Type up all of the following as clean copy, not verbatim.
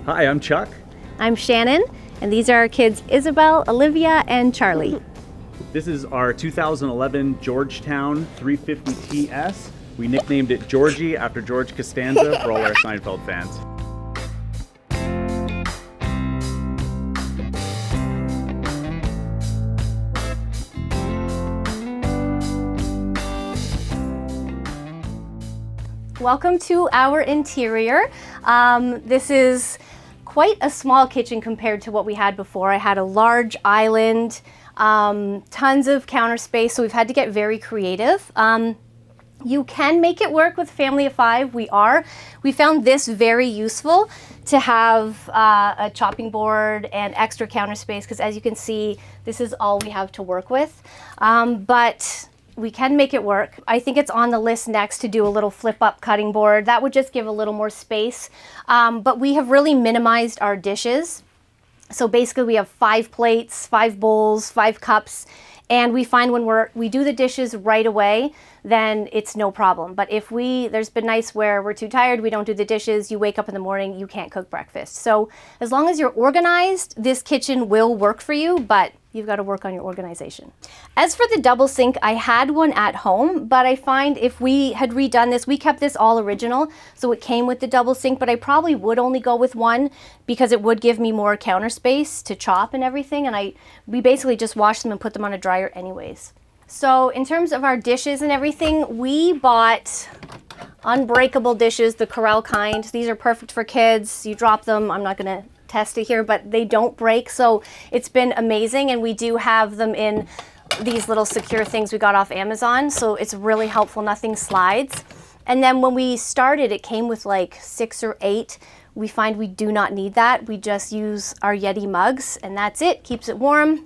Hi, I'm Chuck. I'm Shannon, and these are our kids Isabel, Olivia, and Charlie. This is our 2011 Georgetown 350 TS. We nicknamed it Georgie after George Constanza for all our Seinfeld fans. Welcome to our interior. This is quite a small kitchen compared to what we had before. I had a large island, tons of counter space, so we've had to get very creative. You can make it work with a family of 5. We found this very useful to have a chopping board and extra counter space, because as you can see, this is all we have to work with. But we can make it work. I think it's on the list next to do a little flip up cutting board. That would just give a little more space. But we have really minimized our dishes. So basically we have 5 plates, 5 bowls, 5 cups, and we find when we do the dishes right away, then it's no problem. But if there's been nights where we're too tired, we don't do the dishes, you wake up in the morning, you can't cook breakfast. So as long as you're organized, this kitchen will work for you, but you've got to work on your organization. As for the double sink, I had one at home, but I find if we had redone this, we kept this all original, so it came with the double sink, but I probably would only go with one because it would give me more counter space to chop and everything, and we basically just wash them and put them on a dryer anyways. So in terms of our dishes and everything, we bought unbreakable dishes, the Corelle kind. These are perfect for kids. You drop them, I'm not gonna test it here, but they don't break, so it's been amazing. And we do have them in these little secure things we got off Amazon, so it's really helpful, nothing slides. And then when we started, it came with like 6 or 8. We find we do not need that. We just use our Yeti mugs and that's it, keeps it warm.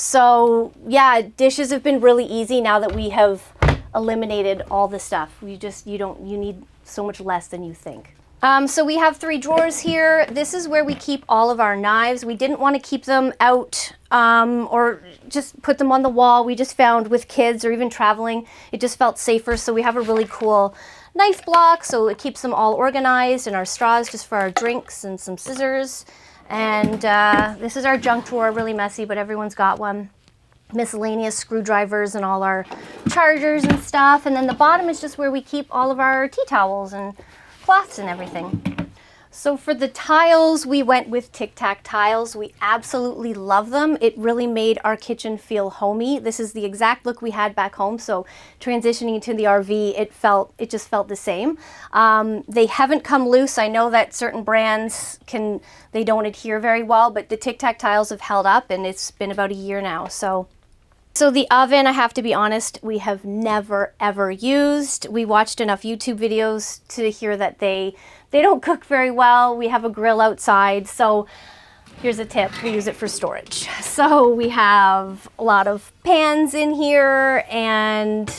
So yeah, dishes have been really easy now that we have eliminated all the stuff. You need so much less than you think. So we have 3 drawers here. This is where we keep all of our knives. We didn't want to keep them out or just put them on the wall. We just found with kids or even traveling, it just felt safer. So we have a really cool knife block, so it keeps them all organized, and our straws just for our drinks and some scissors. And this is our junk drawer, really messy, but everyone's got one. Miscellaneous screwdrivers and all our chargers and stuff. And then the bottom is just where we keep all of our tea towels and cloths and everything. So for the tiles, we went with Tic Tac tiles. We absolutely love them. It really made our kitchen feel homey. This is the exact look we had back home, so transitioning to the RV, it just felt the same. They haven't come loose. I know that certain brands they don't adhere very well, but the Tic Tac tiles have held up, and it's been about a year now. So the oven, I have to be honest, we have never ever used. We watched enough YouTube videos to hear that they don't cook very well. We have a grill outside, so here's a tip, we use it for storage. So we have a lot of pans in here, and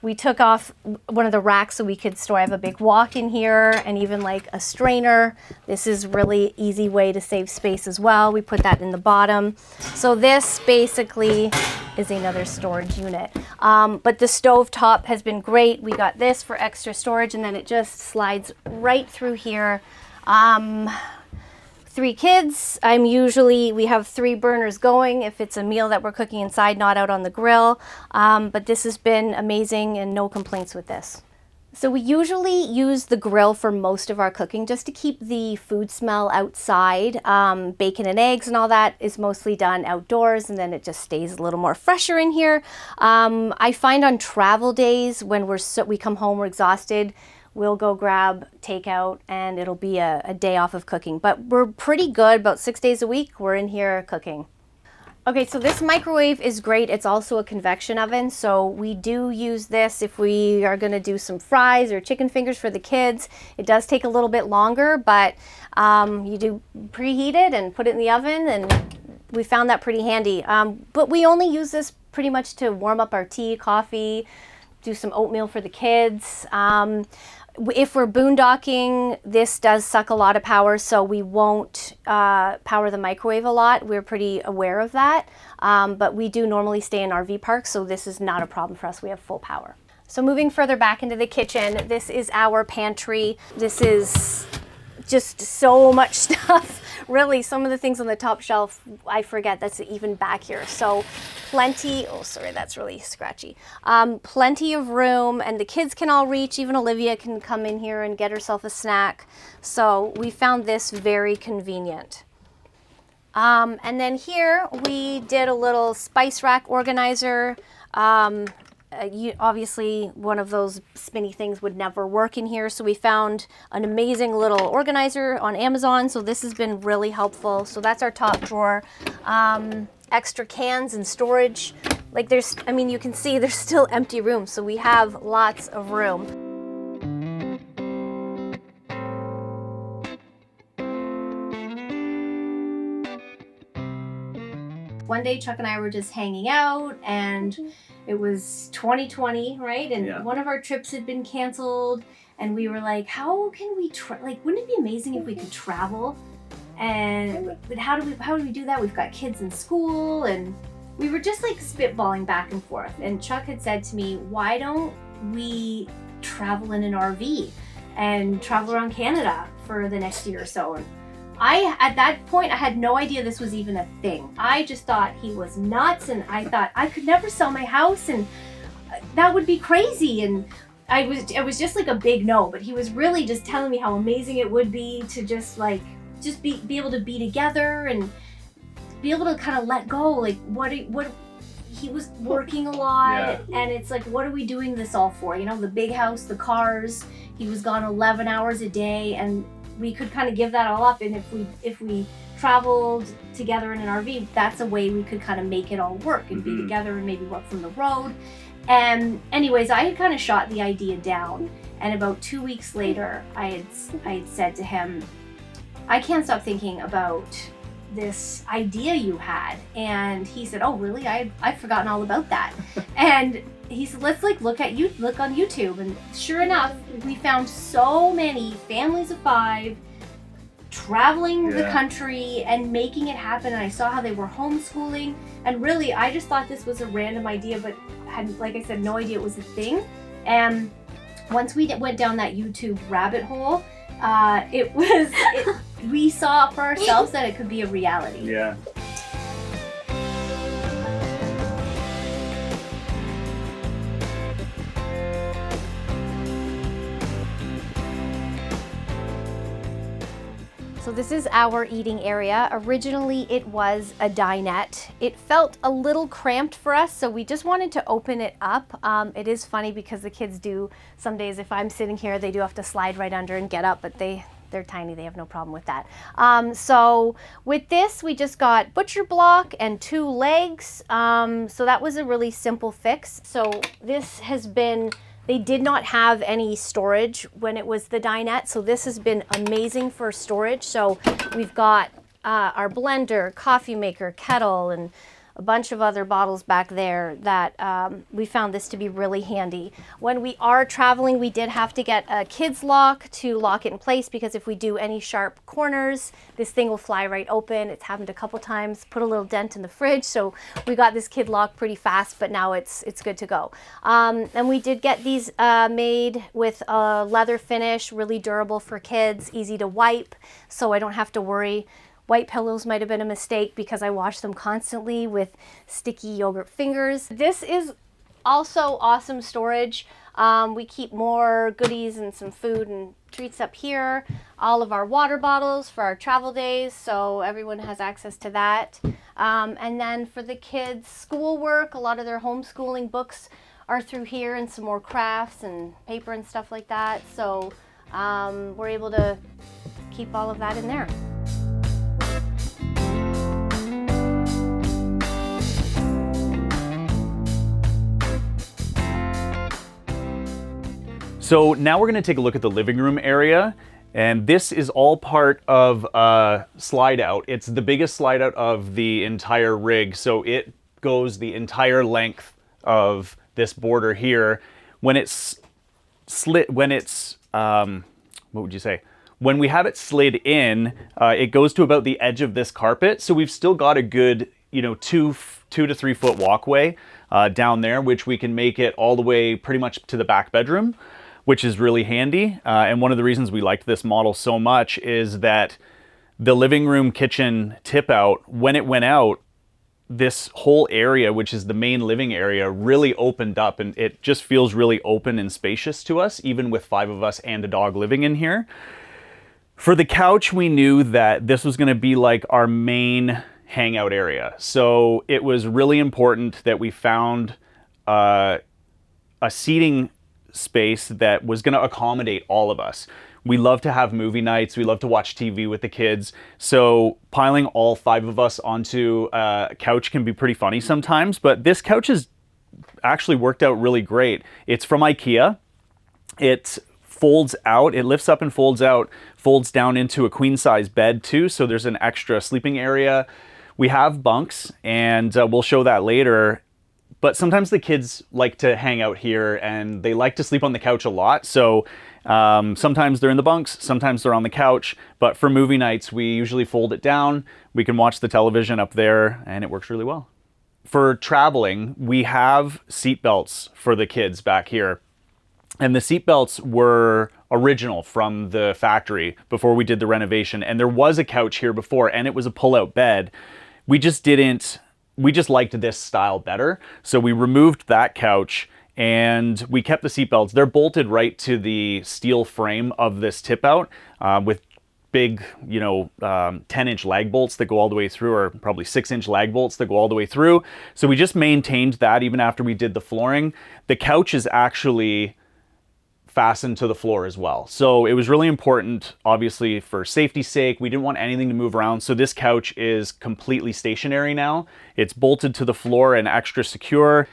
we took off one of the racks so we could store. I have a big wok in here and even like a strainer. This is really easy way to save space as well. We put that in the bottom. So this basically is another storage unit. But the stove top has been great. We got this for extra storage, and then it just slides right through here. 3 kids. We have 3 burners going if it's a meal that we're cooking inside, not out on the grill. But this has been amazing and no complaints with this. So we usually use the grill for most of our cooking just to keep the food smell outside. Bacon and eggs and all that is mostly done outdoors, and then it just stays a little more fresher in here. I find on travel days when we come home, we're exhausted, we'll go grab takeout and it'll be a day off of cooking. But we're pretty good, about 6 days a week, we're in here cooking. Okay, so this microwave is great. It's also a convection oven, so we do use this if we are gonna do some fries or chicken fingers for the kids. It does take a little bit longer, but you do preheat it and put it in the oven, and we found that pretty handy. But we only use this pretty much to warm up our tea, coffee, do some oatmeal for the kids. If we're boondocking, this does suck a lot of power, so we won't power the microwave a lot. We're pretty aware of that, but we do normally stay in RV parks, so this is not a problem for us. We have full power. So moving further back into the kitchen, this is our pantry. This is just so much stuff. Really, some of the things on the top shelf, I forget that's even back here. So plenty, oh sorry, that's really scratchy. Plenty of room, and the kids can all reach, even Olivia can come in here and get herself a snack. So we found this very convenient. And then here we did a little spice rack organizer. Obviously one of those spinny things would never work in here, so we found an amazing little organizer on Amazon. So this has been really helpful. So that's our top drawer. Extra cans and storage. Like there's, I mean, you can see there's still empty room, so we have lots of room. One day Chuck and I were just hanging out, and it was 2020, right? And one of our trips had been canceled, and we were like, how can we like, wouldn't it be amazing if we could travel? And but how do we do that? We've got kids in school, and we were just like spitballing back and forth. And Chuck had said to me, why don't we travel in an RV and travel around Canada for the next year or so? And at that point, I had no idea this was even a thing. I just thought he was nuts, and I thought I could never sell my house, and that would be crazy. And it was just like a big no, but he was really just telling me how amazing it would be to just be able to be together and be able to kind of let go. Like what he was working a lot, and it's like, what are we doing this all for? You know, the big house, the cars. He was gone 11 hours a day, and we could kind of give that all up. And if we traveled together in an RV, that's a way we could kind of make it all work and be together and maybe work from the road. And anyways, I had kind of shot the idea down, and about 2 weeks later, I had said to him, I can't stop thinking about this idea you had. And he said, oh really? I've forgotten all about that. And he said, let's look on YouTube. And sure enough, we found so many families of 5 traveling the country and making it happen. And I saw how they were homeschooling. And really, I just thought this was a random idea, but had, like I said, no idea it was a thing. And once we went down that YouTube rabbit hole, we saw for ourselves that it could be a reality. Yeah. So this is our eating area. Originally it was a dinette. It felt a little cramped for us, so we just wanted to open it up. It is funny because the kids do, some days if I'm sitting here, they do have to slide right under and get up, but they're tiny, they have no problem with that. So with this, we just got butcher block and 2 legs. So that was a really simple fix. So this has been, they did not have any storage when it was the dinette, so this has been amazing for storage. So we've got our blender, coffee maker, kettle, and a bunch of other bottles back there that we found this to be really handy. When we are traveling, we did have to get a kid's lock to lock it in place, because if we do any sharp corners, this thing will fly right open. It's happened a couple times, put a little dent in the fridge, so we got this kid lock pretty fast, but now it's good to go. And we did get these made with a leather finish, really durable for kids, easy to wipe, so I don't have to worry. White pillows might have been a mistake because I wash them constantly with sticky yogurt fingers. This is also awesome storage. We keep more goodies and some food and treats up here. All of our water bottles for our travel days, so everyone has access to that. And then for the kids' schoolwork, a lot of their homeschooling books are through here, and some more crafts and paper and stuff like that. So we're able to keep all of that in there. So now we're going to take a look at the living room area, and this is all part of a slide out. It's the biggest slide out of the entire rig, so it goes the entire length of this border here. When it's what would you say? When we have it slid in, it goes to about the edge of this carpet, so we've still got a good, 2 to 3 foot walkway down there, which we can make it all the way pretty much to the back bedroom. which is really handy. And one of the reasons we liked this model so much is that the living room kitchen tip out, when it went out, this whole area, which is the main living area, really opened up, and it just feels really open and spacious to us, even with 5 of us and a dog living in here. For the couch, we knew that this was going to be like our main hangout area. So it was really important that we found a seating space that was going to accommodate all of us. We love to have movie nights. We love to watch TV with the kids. So piling all 5 of us onto a couch can be pretty funny sometimes, but this couch has actually worked out really great. It's from IKEA. It folds out, it lifts up and folds out, folds down into a queen size bed too. So there's an extra sleeping area. We have bunks, and we'll show that later. But sometimes the kids like to hang out here and they like to sleep on the couch a lot. So sometimes they're in the bunks, sometimes they're on the couch. But for movie nights, we usually fold it down. We can watch the television up there, and it works really well. For traveling, we have seat belts for the kids back here. And the seat belts were original from the factory before we did the renovation. And there was a couch here before, and it was a pull-out bed. We just liked this style better. So we removed that couch and we kept the seat belts. They're bolted right to the steel frame of this tip out with big, 10-inch lag bolts that go all the way through, or probably 6-inch lag bolts that go all the way through. So we just maintained that even after we did the flooring. The couch is actually fastened to the floor as well. So it was really important, obviously, for safety's sake. We didn't want anything to move around. So this couch is completely stationary now. It's bolted to the floor and extra secure.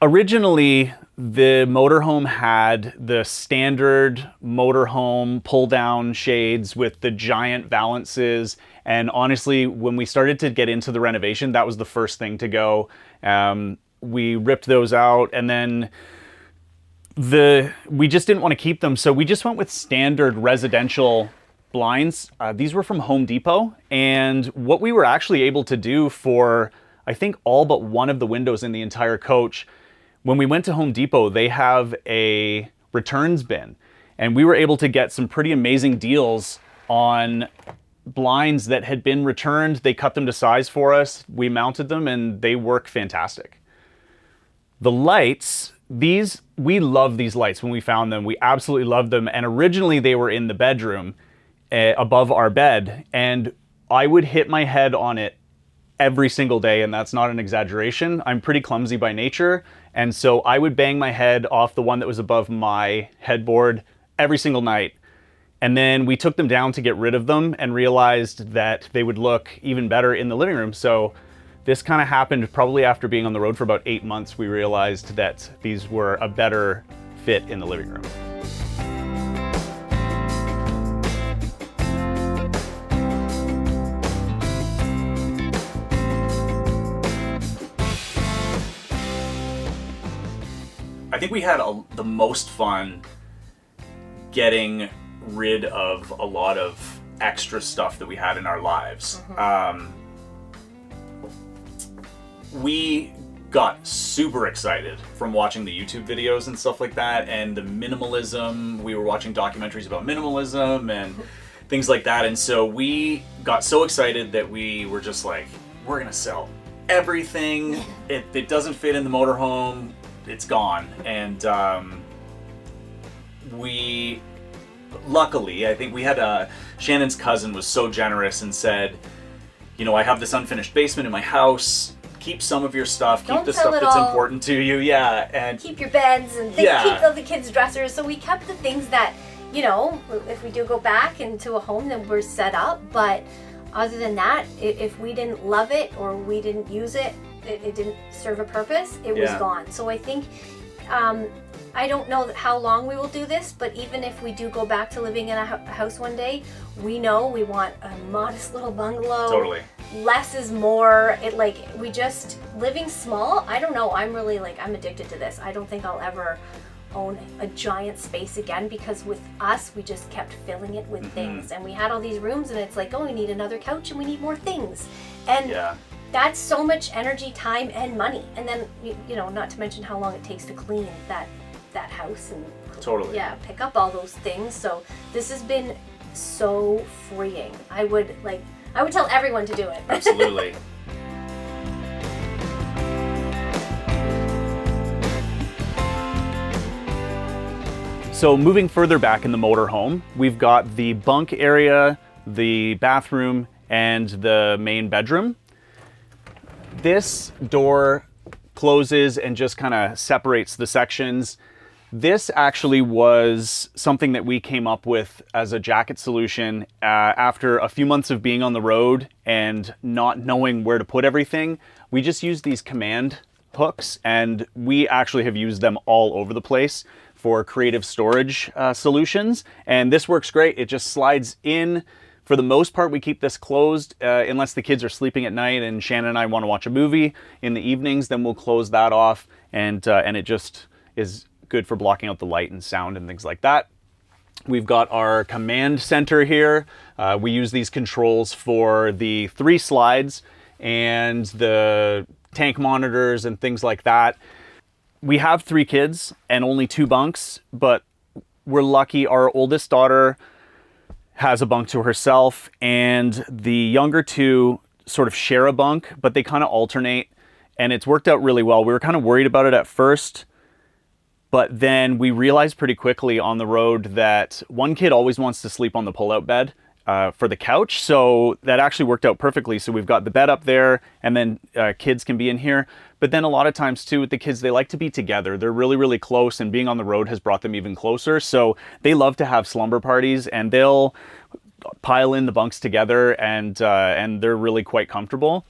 Originally, the motorhome had the standard motorhome pull-down shades with the giant valances. And honestly, when we started to get into the renovation, that was the first thing to go. We ripped those out, and then we just didn't want to keep them, so we just went with standard residential blinds. These were from Home Depot, and what we were actually able to do for, I think, all but one of the windows in the entire coach, when we went to Home Depot, they have a returns bin, and we were able to get some pretty amazing deals on blinds that had been returned. They cut them to size for us, we mounted them, and they work fantastic. The lights, we love these lights when we found them. We absolutely loved them. And originally they were in the bedroom above our bed. And I would hit my head on it every single day. And that's not an exaggeration. I'm pretty clumsy by nature. And so I would bang my head off the one that was above my headboard every single night. And then we took them down to get rid of them and realized that they would look even better in the living room. So this kind of happened probably after being on the road for about 8 months. We realized that these were a better fit in the living room. I think we had the most fun getting rid of a lot of extra stuff that we had in our lives. We got super excited from watching the YouTube videos and stuff like that, and the minimalism. We were watching documentaries about minimalism and things like that, and so we got so excited that we were just like, we're gonna sell everything. It doesn't fit in the motorhome, it's gone. And we luckily, I think we had Shannon's cousin was so generous and said, I have this unfinished basement in my house. Keep some of your stuff. Keep the stuff that's important to you. Yeah, and keep your beds and keep all the kids' dressers. So we kept the things that, if we do go back into a home, then we're set up. But other than that, if we didn't love it or we didn't use it, it didn't serve a purpose, it was gone. So I think, I don't know how long we will do this, but even if we do go back to living in a house one day, we know we want a modest little bungalow. Totally. Less is more. Living small, I don't know, I'm really I'm addicted to this. I don't think I'll ever own a giant space again, because with us, we just kept filling it with things. And we had all these rooms, and it's like, oh, we need another couch and we need more things. And that's so much energy, time, and money. And then, not to mention how long it takes to clean that that house and Totally. yeah, pick up all those things. So this has been so freeing. I would tell everyone to do it. Absolutely. So moving further back in the motorhome, we've got the bunk area, the bathroom, and the main bedroom. This door closes and just kind of separates the sections. This actually was something that we came up with as a jacket solution after a few months of being on the road and not knowing where to put everything. We just used these command hooks, and we actually have used them all over the place for creative storage solutions. And this works great. It just slides in. For the most part, we keep this closed unless the kids are sleeping at night and Shannon and I want to watch a movie in the evenings, then we'll close that off, and it just is good for blocking out the light and sound and things like that. We've got our command center here. We use these controls for the 3 slides and the tank monitors and things like that. We have 3 kids and only 2 bunks, but we're lucky. Our oldest daughter has a bunk to herself, and the younger 2 sort of share a bunk, but they kind of alternate, and it's worked out really well. We were kind of worried about it at first, but then we realized pretty quickly on the road that one kid always wants to sleep on the pull-out bed for the couch, so that actually worked out perfectly. So we've got the bed up there, and then kids can be in here. But then a lot of times too with the kids, they like to be together. They're really, really close, and being on the road has brought them even closer. So they love to have slumber parties, and they'll pile in the bunks together, and they're really quite comfortable.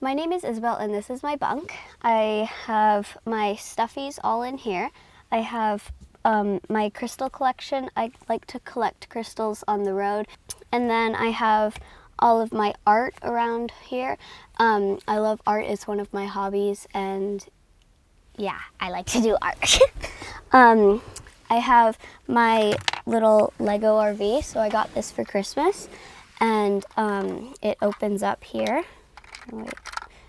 My name is Isabel, and this is my bunk. I have my stuffies all in here. I have my crystal collection. I like to collect crystals on the road. And then I have all of my art around here. I love art. It's one of my hobbies, and yeah, I like to do art. I have my little Lego RV, so I got this for Christmas, and it opens up here.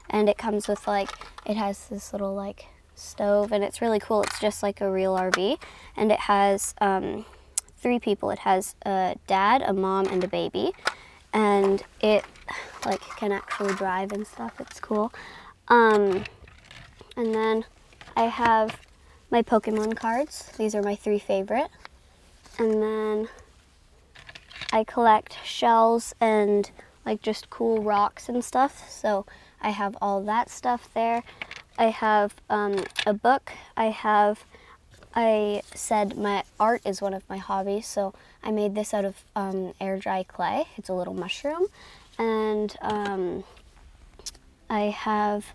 And it comes with it has this little stove, and it's really cool. It's just like a real RV, and it has 3 people. It has a dad, a mom, and a baby, and it can actually drive and stuff. It's cool. And then I have my Pokemon cards. These are my 3 favorite. And then I collect shells and just cool rocks and stuff, so I have all that stuff there. I have a book. I said my art is one of my hobbies, so I made this out of air dry clay. It's a little mushroom. And I have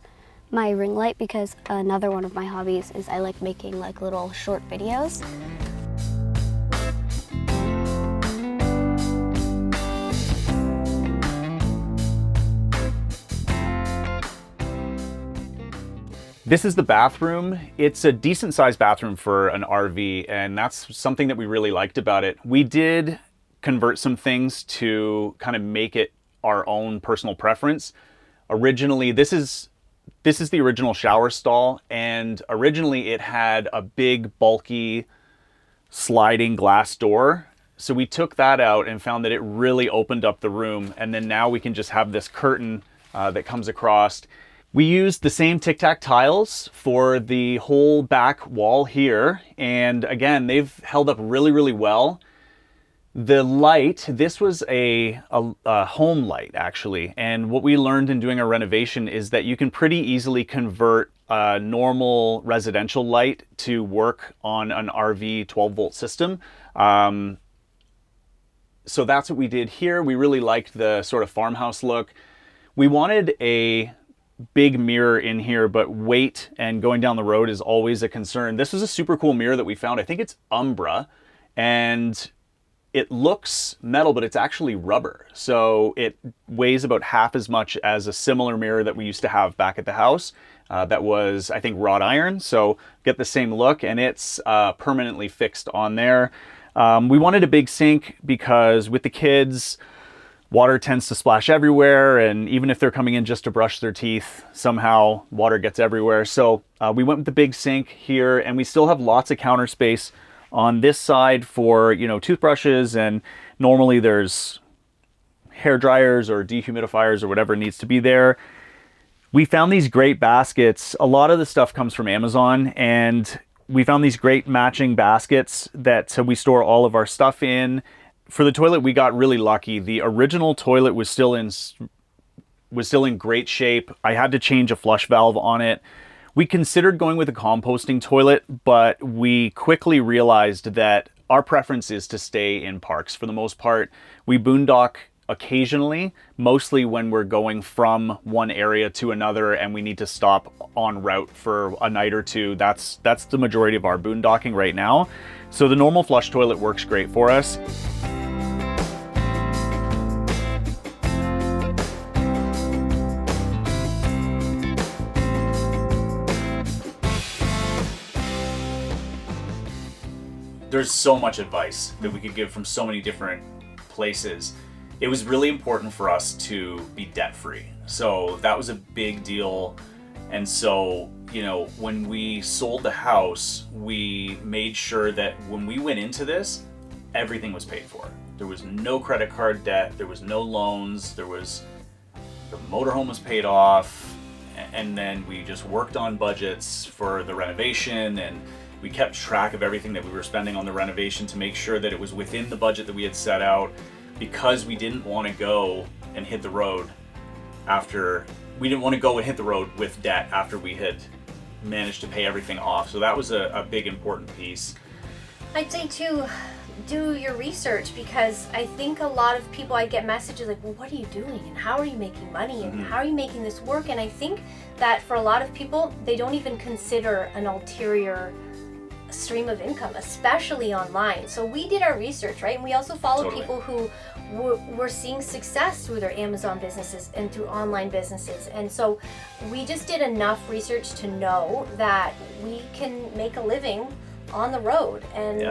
my ring light, because another one of my hobbies is I like making little short videos. This is the bathroom. It's a decent sized bathroom for an RV, and that's something that we really liked about it. We did convert some things to kind of make it our own personal preference. Originally, this is the original shower stall, and originally it had a big bulky sliding glass door. So we took that out and found that it really opened up the room, and then now we can just have this curtain that comes across. We used the same Tic Tac tiles for the whole back wall here, and again, they've held up really, really well. The light, this was a home light actually, and what we learned in doing our renovation is that you can pretty easily convert a normal residential light to work on an RV 12-volt system. So that's what we did here. We really liked the sort of farmhouse look. We wanted a big mirror in here, but weight and going down the road is always a concern. This was a super cool mirror that we found. I think it's Umbra, and it looks metal, but it's actually rubber. So it weighs about half as much as a similar mirror that we used to have back at the house. That was, I think, wrought iron. So get the same look, and it's permanently fixed on there. We wanted a big sink because with the kids, water tends to splash everywhere, and even if they're coming in just to brush their teeth, somehow water gets everywhere. So we went with the big sink here, and we still have lots of counter space on this side for, you know, toothbrushes, and normally there's hair dryers or dehumidifiers or whatever needs to be there. We found these great baskets. A lot of the stuff comes from Amazon, and we found these great matching baskets that we store all of our stuff in. For the toilet, we got really lucky. The original toilet was still in great shape. I had to change a flush valve on it. We considered going with a composting toilet, but we quickly realized that our preference is to stay in parks. For the most part, we boondock occasionally, mostly when we're going from one area to another and we need to stop en route for a night or two. That's the majority of our boondocking right now. So the normal flush toilet works great for us. There's so much advice that we could give from so many different places. It was really important for us to be debt-free. So that was a big deal. And so, you know, when we sold the house, we made sure that when we went into this, everything was paid for. There was no credit card debt, there was no loans, the motorhome was paid off, and then we just worked on budgets for the renovation, and we kept track of everything that we were spending on the renovation to make sure that it was within the budget that we had set out, because we didn't want to go and hit the road with debt after we had managed to pay everything off. So that was a big important piece. I'd say too, do your research, because I think a lot of people, I get messages like, well, what are you doing and how are you making money and how are you making this work? And I think that for a lot of people, they don't even consider an ulterior stream of income, especially online. So we did our research, right? And we also followed people who were seeing success through their Amazon businesses and through online businesses. And so we just did enough research to know that we can make a living on the road. And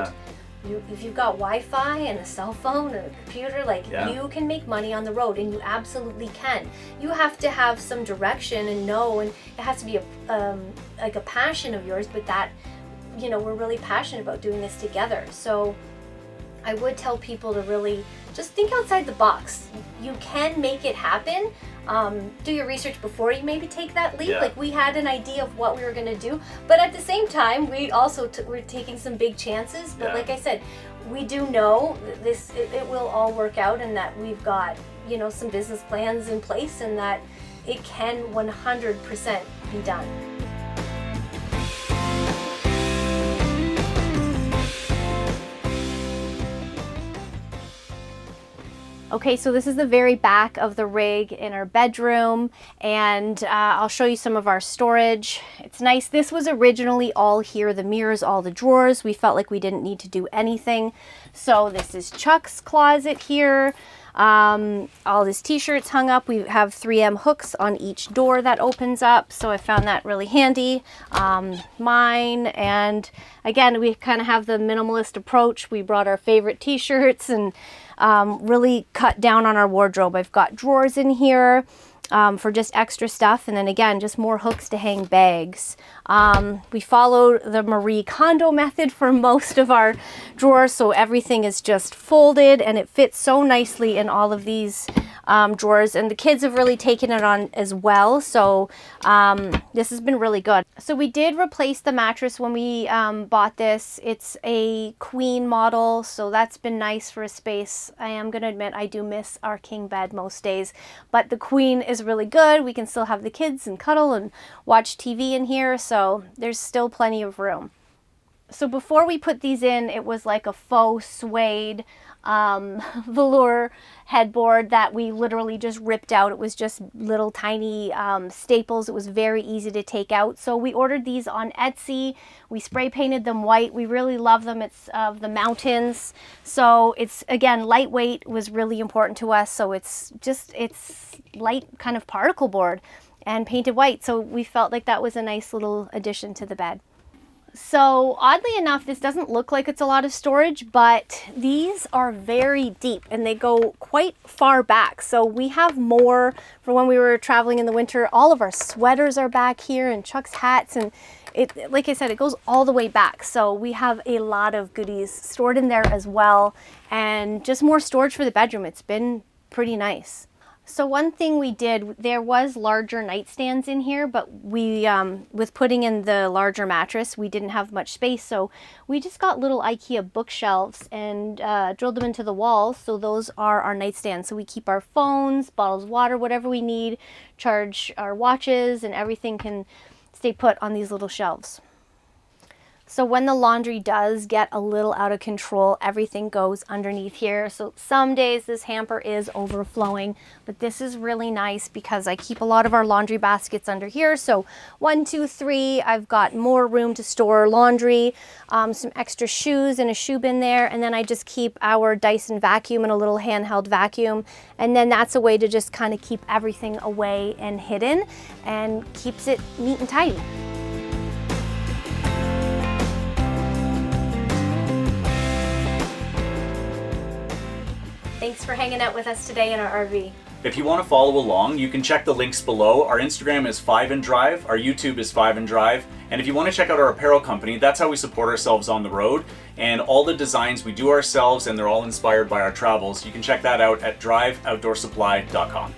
if you've got Wi-Fi and a cell phone and a computer, you can make money on the road, and you absolutely can. You have to have some direction and know, and it has to be a passion of yours, but that, you know, we're really passionate about doing this together. So I would tell people to really just think outside the box. You can make it happen. Do your research before you maybe take that leap. Like, we had an idea of what we were going to do, but at the same time, we also we're taking some big chances. But like I said, we do know this it will all work out, and that we've got, you know, some business plans in place, and that it can 100% be done. Okay, so this is the very back of the rig in our bedroom, and I'll show you some of our storage. It's nice. This was originally all here, the mirrors, all the drawers. We felt like we didn't need to do anything. So this is Chuck's closet here. All his t-shirts hung up. We have 3M hooks on each door that opens up, so I found that really handy. Mine, and again, we kind of have the minimalist approach. We brought our favorite t-shirts and really cut down on our wardrobe. I've got drawers in here for just extra stuff, and then again, just more hooks to hang bags. We followed the Marie Kondo method for most of our drawers, so everything is just folded, and it fits so nicely in all of these drawers, and the kids have really taken it on as well. So this has been really good. So we did replace the mattress when we bought this. It's a queen model, so that's been nice for a space. I am going to admit I do miss our king bed most days, but the queen is really good. We can still have the kids and cuddle and watch TV in here, so there's still plenty of room. So before we put these in, it was like a faux suede velour headboard that we literally just ripped out. It was just little tiny staples. It was very easy to take out. So we ordered these on Etsy. We spray painted them white. We really love them. It's of the mountains. So it's, again, lightweight was really important to us. So it's light kind of particle board and painted white. So we felt like that was a nice little addition to the bed. So oddly enough, this doesn't look like it's a lot of storage, but these are very deep and they go quite far back. So we have more for when we were traveling in the winter. All of our sweaters are back here and Chuck's hats, and it, like I said, it goes all the way back. So we have a lot of goodies stored in there as well, and just more storage for the bedroom. It's been pretty nice. So one thing we did, there was larger nightstands in here, but we, with putting in the larger mattress, we didn't have much space. So we just got little IKEA bookshelves and drilled them into the walls. So those are our nightstands. So we keep our phones, bottles of water, whatever we need, charge our watches, and everything can stay put on these little shelves. So when the laundry does get a little out of control, everything goes underneath here. So some days this hamper is overflowing, but this is really nice because I keep a lot of our laundry baskets under here. So 1, 2, 3, I've got more room to store laundry, some extra shoes in a shoe bin there. And then I just keep our Dyson vacuum and a little handheld vacuum. And then that's a way to just kind of keep everything away and hidden and keeps it neat and tidy. Thanks for hanging out with us today in our RV. If you want to follow along, you can check the links below. Our Instagram is 5 and Drive, our YouTube is 5 and Drive, and if you want to check out our apparel company, that's how we support ourselves on the road, and all the designs we do ourselves, and they're all inspired by our travels. You can check that out at driveoutdoorsupply.com.